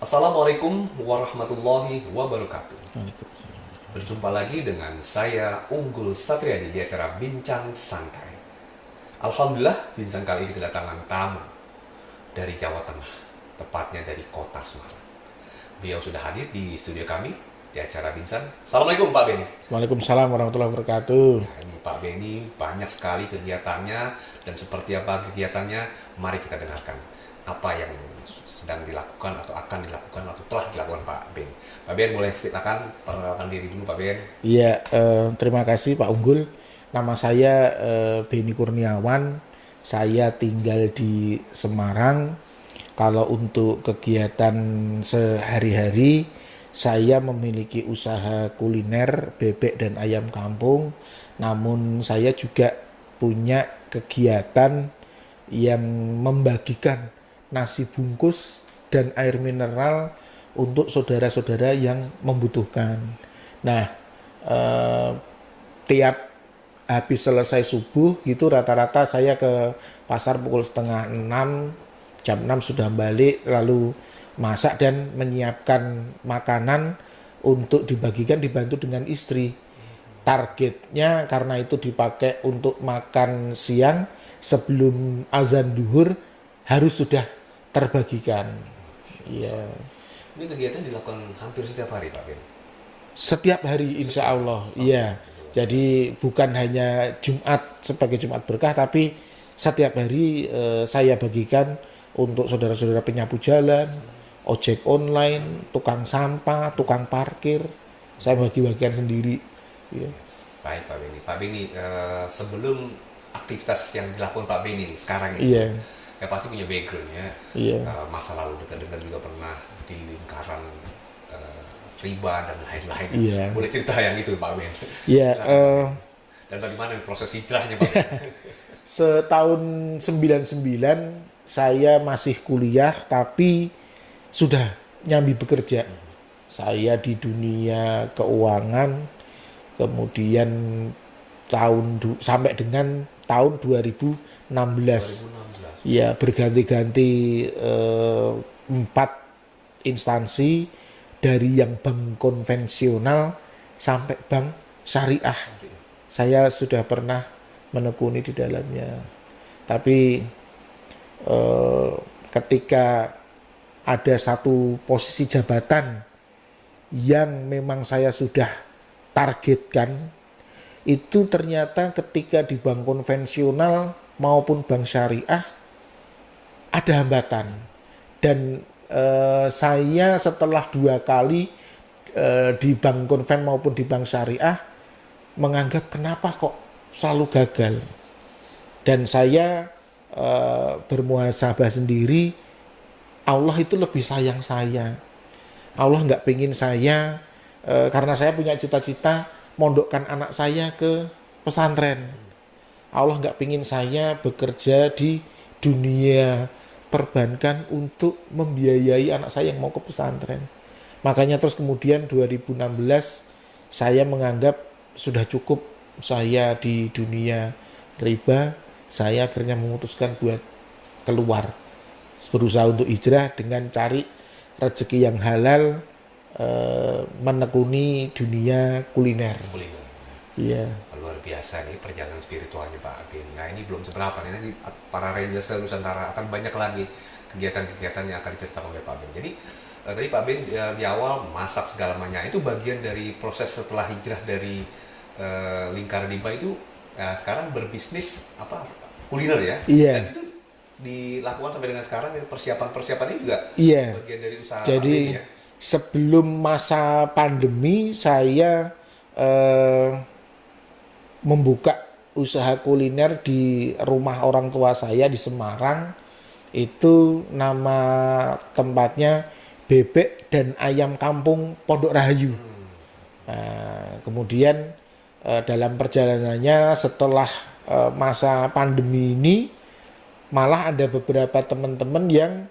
Assalamualaikum warahmatullahi wabarakatuh. Waalaikumsalam. Berjumpa lagi dengan saya Unggul Satriadi di acara Bincang Santai. Alhamdulillah, bincang kali ini kedatangan tamu dari Jawa Tengah, tepatnya dari kota Semarang. Beliau sudah hadir di studio kami di acara Bincang. Assalamualaikum Pak Beni. Waalaikumsalam warahmatullahi wabarakatuh. Nah, ini Pak Beni banyak sekali kegiatannya, dan seperti apa kegiatannya, mari kita dengarkan apa yang sedang dilakukan atau akan dilakukan atau telah dilakukan Pak Ben. Pak Ben, boleh silakan perkenalkan diri dulu Pak Ben. Iya, terima kasih Pak Unggul. Nama saya Beni Kurniawan. Saya tinggal di Semarang. Kalau untuk kegiatan sehari-hari, saya memiliki usaha kuliner bebek dan ayam kampung. Namun saya juga punya kegiatan yang membagikan nasi bungkus dan air mineral untuk saudara-saudara yang membutuhkan. Nah, tiap habis selesai subuh gitu rata-rata saya ke pasar pukul setengah 6, jam 6 sudah balik, lalu masak dan menyiapkan makanan untuk dibagikan, dibantu dengan istri. Targetnya karena itu dipakai untuk makan siang sebelum azan duhur harus sudah terbagikan. Iya. Ini kegiatan dilakukan hampir setiap hari Pak Ben. Setiap hari insya Allah. Iya. Jadi bukan hanya Jumat sebagai Jumat berkah, tapi setiap hari saya bagikan untuk saudara-saudara penyapu jalan, ojek online, tukang sampah, tukang parkir. Saya bagi-bagikan sendiri. Iya. Baik Pak Beni. Pak Beni, sebelum aktivitas yang dilakukan Pak Beni sekarang ini, Iya. ya pasti punya background ya. Iya. Masa lalu dekat-dekat juga pernah di lingkaran riba dan lain-lain. Iya. Boleh cerita yang itu Pak Ben. Iya. Dan bagaimana proses hijrahnya Pak Ben? Setahun 99 saya masih kuliah tapi sudah nyambi bekerja. Saya di dunia keuangan, kemudian sampai dengan tahun 2016. 2016. Ya, berganti-ganti 4 instansi, dari yang bank konvensional sampai bank syariah. Saya sudah pernah menekuni di dalamnya. Tapi ketika ada satu posisi jabatan yang memang saya sudah targetkan, itu ternyata ketika di bank konvensional maupun bank syariah ada hambatan. Dan saya setelah 2 kali di bank konven maupun di bank syariah menganggap kenapa kok selalu gagal. Dan saya bermuhasabah sendiri, Allah itu lebih sayang saya. Allah nggak pengen saya, karena saya punya cita-cita mondokkan anak saya ke pesantren. Allah nggak pengen saya bekerja di dunia perbankan untuk membiayai anak saya yang mau ke pesantren. Makanya terus kemudian 2016 saya menganggap sudah cukup saya di dunia riba. Saya akhirnya memutuskan buat keluar, berusaha untuk hijrah dengan cari rezeki yang halal, menekuni dunia kuliner. Iya. Luar biasa nih perjalanan spiritualnya Pak Ben. Nah ini belum seberapa nih, nanti para Rangers Nusantara akan banyak lagi kegiatan-kegiatan yang akan diceritakan oleh Pak Ben. Jadi tadi Pak Ben di awal masak segala macam, itu bagian dari proses setelah hijrah dari lingkaran riba itu. Sekarang berbisnis kuliner ya. Iya. Dan itu dilakukan sampai dengan sekarang, persiapan-persiapannya juga Iya. bagian dari usaha Pak Jadi Ben ya. sebelum masa pandemi saya membuka usaha kuliner di rumah orang tua saya di Semarang. Itu nama tempatnya Bebek dan Ayam Kampung Pondok Rahayu. Nah, kemudian dalam perjalanannya setelah masa pandemi ini, malah ada beberapa teman-teman yang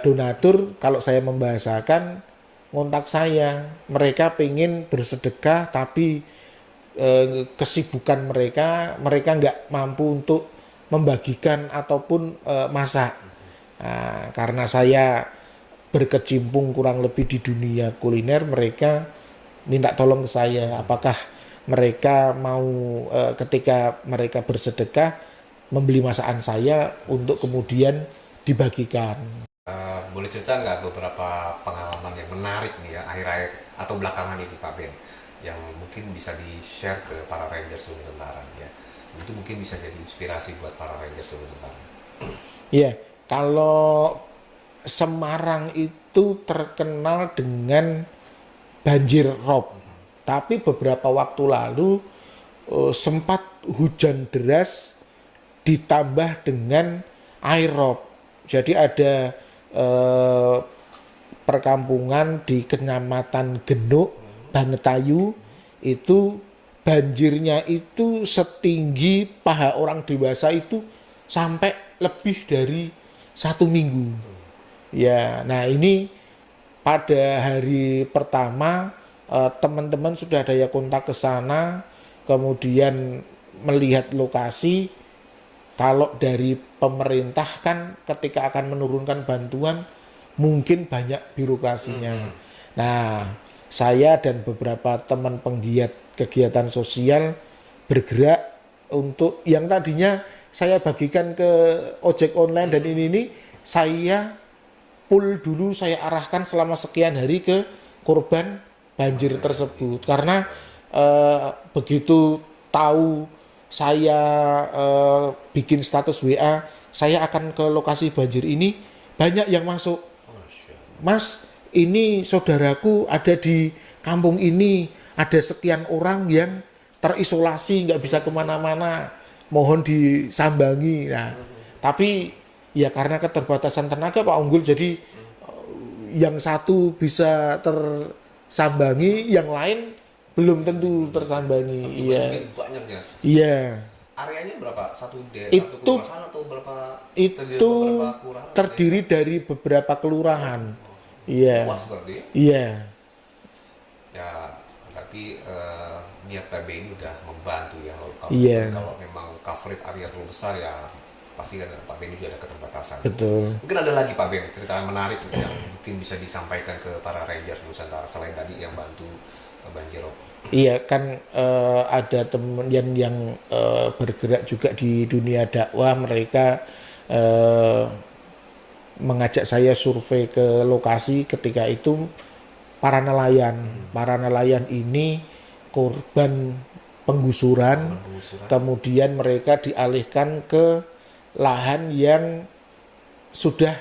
donatur, kalau saya membahasakan, ngontak saya. Mereka pengen bersedekah tapi kesibukan mereka nggak mampu untuk membagikan ataupun masak. Nah, karena saya berkecimpung kurang lebih di dunia kuliner, mereka minta tolong ke saya. Apakah mereka mau ketika mereka bersedekah membeli masakan saya untuk kemudian dibagikan. Boleh cerita nggak beberapa pengalaman yang menarik nih ya akhir-akhir atau belakangan ini Pak Ben, yang mungkin bisa di-share ke para Rangers Nusantara ya. Itu mungkin bisa jadi inspirasi buat para Rangers Nusantara. Ya, kalau Semarang itu terkenal dengan banjir rob. Tapi beberapa waktu lalu sempat hujan deras ditambah dengan air rob. Jadi ada perkampungan di Kecamatan Genuk, Bangetayu, itu banjirnya itu setinggi paha orang dewasa itu sampai lebih dari 1 minggu. Ya, nah ini pada hari pertama teman-teman sudah daya kontak ke sana, kemudian melihat lokasi. Kalau dari pemerintah kan ketika akan menurunkan bantuan mungkin banyak birokrasinya. Nah, saya dan beberapa teman penggiat kegiatan sosial bergerak untuk yang tadinya saya bagikan ke ojek online dan ini saya full dulu saya arahkan selama sekian hari ke korban banjir tersebut, karena begitu tahu saya bikin status WA saya akan ke lokasi banjir ini, banyak yang masuk, Mas ini saudaraku ada di kampung ini, ada sekian orang yang terisolasi nggak bisa kemana-mana, mohon disambangi. Nah, tapi ya karena keterbatasan tenaga Pak Unggul, jadi yang satu bisa tersambangi, yang lain belum tentu tersambangi. Iya. Banyaknya. Iya. Areanya berapa? Satu Itu kelurahan atau berapa? Itu terdiri dari beberapa kelurahan. Iya. Luas berarti? Iya. Ya, tapi niat PB ini udah membantu ya. Kalau memang coverage area terlalu besar ya pasti kan Pak Ben juga ada keterbatasan. Betul. Mungkin ada lagi Pak Ben cerita menarik yang mungkin bisa disampaikan ke para Rangers Nusantara selain tadi yang bantu banjir rob. Iya kan ada teman yang bergerak juga di dunia dakwah, mereka mengajak saya survei ke lokasi ketika itu para nelayan ini korban penggusuran, kemudian mereka dialihkan ke lahan yang sudah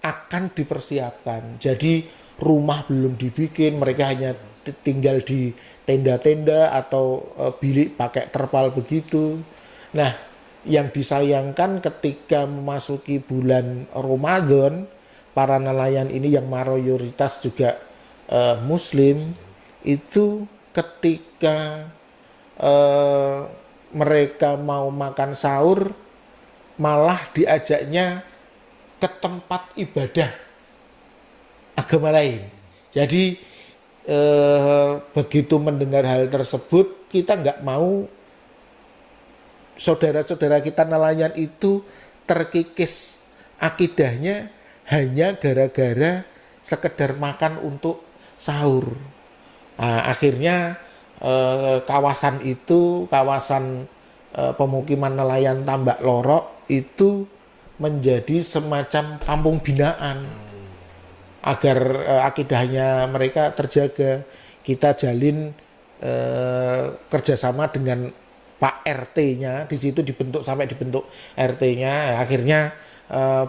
akan dipersiapkan. Jadi rumah belum dibikin, mereka hanya tinggal di tenda-tenda atau bilik pakai terpal begitu. Nah, yang disayangkan ketika memasuki bulan Ramadan, para nelayan ini yang mayoritas juga Muslim, itu ketika mereka mau makan sahur malah diajaknya ke tempat ibadah agama lain. Jadi begitu mendengar hal tersebut, kita nggak mau saudara-saudara kita nelayan itu terkikis akidahnya hanya gara-gara sekedar makan untuk sahur. Nah, akhirnya kawasan pemukiman nelayan Tambak Lorok itu menjadi semacam kampung binaan agar akidahnya mereka terjaga. Kita jalin kerjasama dengan Pak RT-nya, di situ dibentuk RT-nya. Akhirnya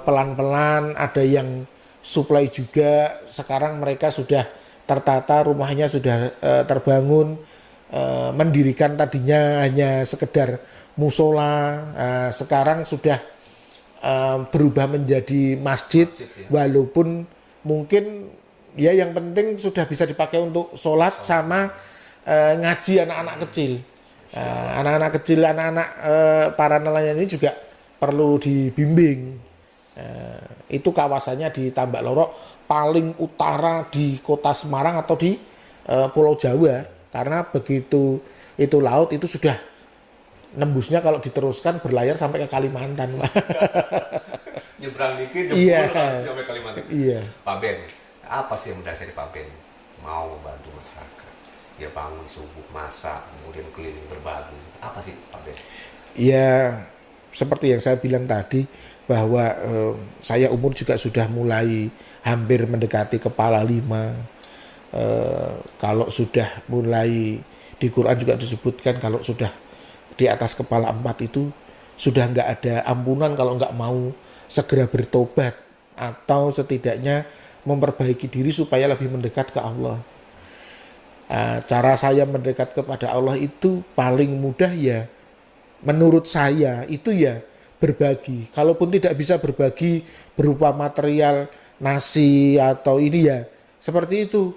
pelan-pelan ada yang supply juga. Sekarang mereka sudah tertata, rumahnya sudah terbangun. Mendirikan tadinya hanya sekedar musola, sekarang sudah berubah menjadi masjid, walaupun mungkin ya yang penting sudah bisa dipakai untuk sholat sama ngaji anak-anak kecil. Anak-anak kecil, para nelayan ini juga perlu dibimbing. Itu kawasannya di Tambak Lorok, paling utara di kota Semarang atau di Pulau Jawa. Karena begitu itu laut itu sudah nembusnya kalau diteruskan berlayar sampai ke Kalimantan. Nyebrang dikit, Iya. sampai Kalimantan. Iya. Pak Ben, Apa sih yang mendasari Pak Ben mau membantu masyarakat? Dia bangun subuh, masak, kemudian keliling berbagi. Apa sih Pak Ben? Ya, seperti yang saya bilang tadi, bahwa saya umur juga sudah mulai hampir mendekati kepala 5. Kalau sudah mulai di Quran juga disebutkan kalau sudah di atas kepala 4 itu sudah nggak ada ampunan kalau nggak mau segera bertobat atau setidaknya memperbaiki diri supaya lebih mendekat ke Allah. Cara saya mendekat kepada Allah itu paling mudah ya, menurut saya itu ya berbagi. Kalaupun tidak bisa berbagi berupa material, nasi atau ini ya seperti itu.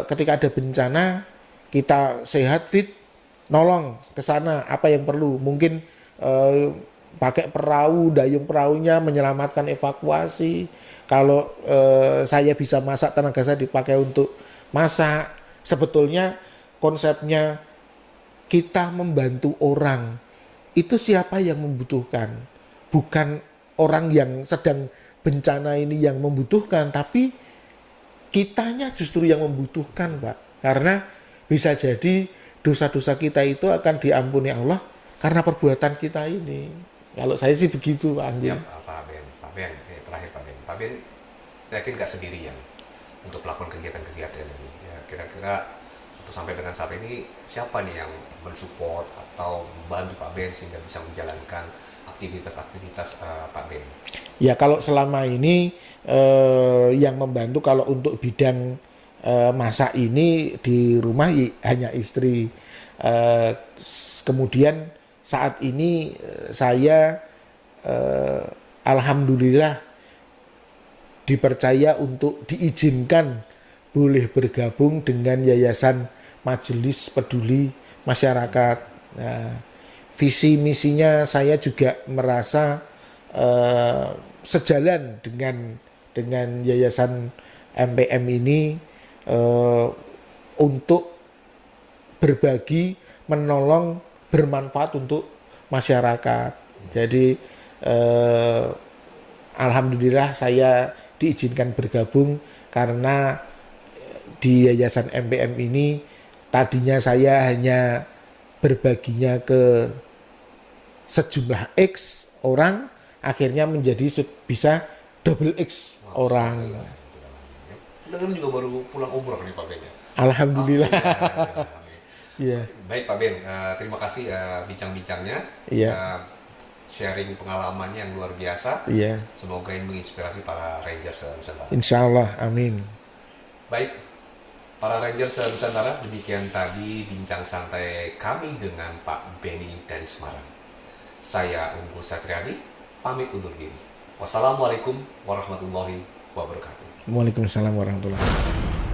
Ketika ada bencana, kita sehat fit, nolong ke sana apa yang perlu. Mungkin pakai perahu, dayung perahunya menyelamatkan evakuasi. Kalau saya bisa masak, tenaga saya dipakai untuk masak. Sebetulnya konsepnya kita membantu orang itu siapa yang membutuhkan, bukan orang yang sedang bencana ini yang membutuhkan, tapi kitanya justru yang membutuhkan, Pak. Karena bisa jadi dosa-dosa kita itu akan diampuni Allah karena perbuatan kita ini. Kalau saya sih begitu, Pak Anggi. Siap, Pak Ben. Pak Ben, terakhir Pak Ben. Pak Ben, saya yakin nggak sendirian untuk melakukan kegiatan-kegiatan ini. Ya, kira-kira untuk sampai dengan saat ini siapa nih yang mensupport atau membantu Pak Ben sehingga bisa menjalankan aktivitas-aktivitas Pak Ben? Ya kalau selama ini yang membantu kalau untuk bidang masak ini di rumah hanya istri. Kemudian saat ini saya alhamdulillah dipercaya untuk diizinkan boleh bergabung dengan Yayasan Majelis Peduli Masyarakat. Nah, visi misinya saya juga merasa sejalan dengan Yayasan MPM ini, untuk berbagi, menolong, bermanfaat untuk masyarakat. Jadi alhamdulillah saya diizinkan bergabung karena di Yayasan MPM ini tadinya saya hanya berbaginya ke sejumlah X orang, akhirnya menjadi bisa double X orang. Dengan juga baru pulang umroh nih Pak Ben ya. Alhamdulillah. Iya. Iya. Baik Pak Ben, terima kasih bincang-bincangnya, sharing pengalamannya yang luar biasa. Iya. Semoga ini menginspirasi para Rangers Nusantara. Insya Allah, amin. Baik, para Rangers Nusantara, demikian tadi bincang santai kami dengan Pak Benny dari Semarang. Saya Unggul Satriadi, pamit undur diri. Wassalamualaikum warahmatullahi wabarakatuh. Waalaikumsalam warahmatullahi wabarakatuh.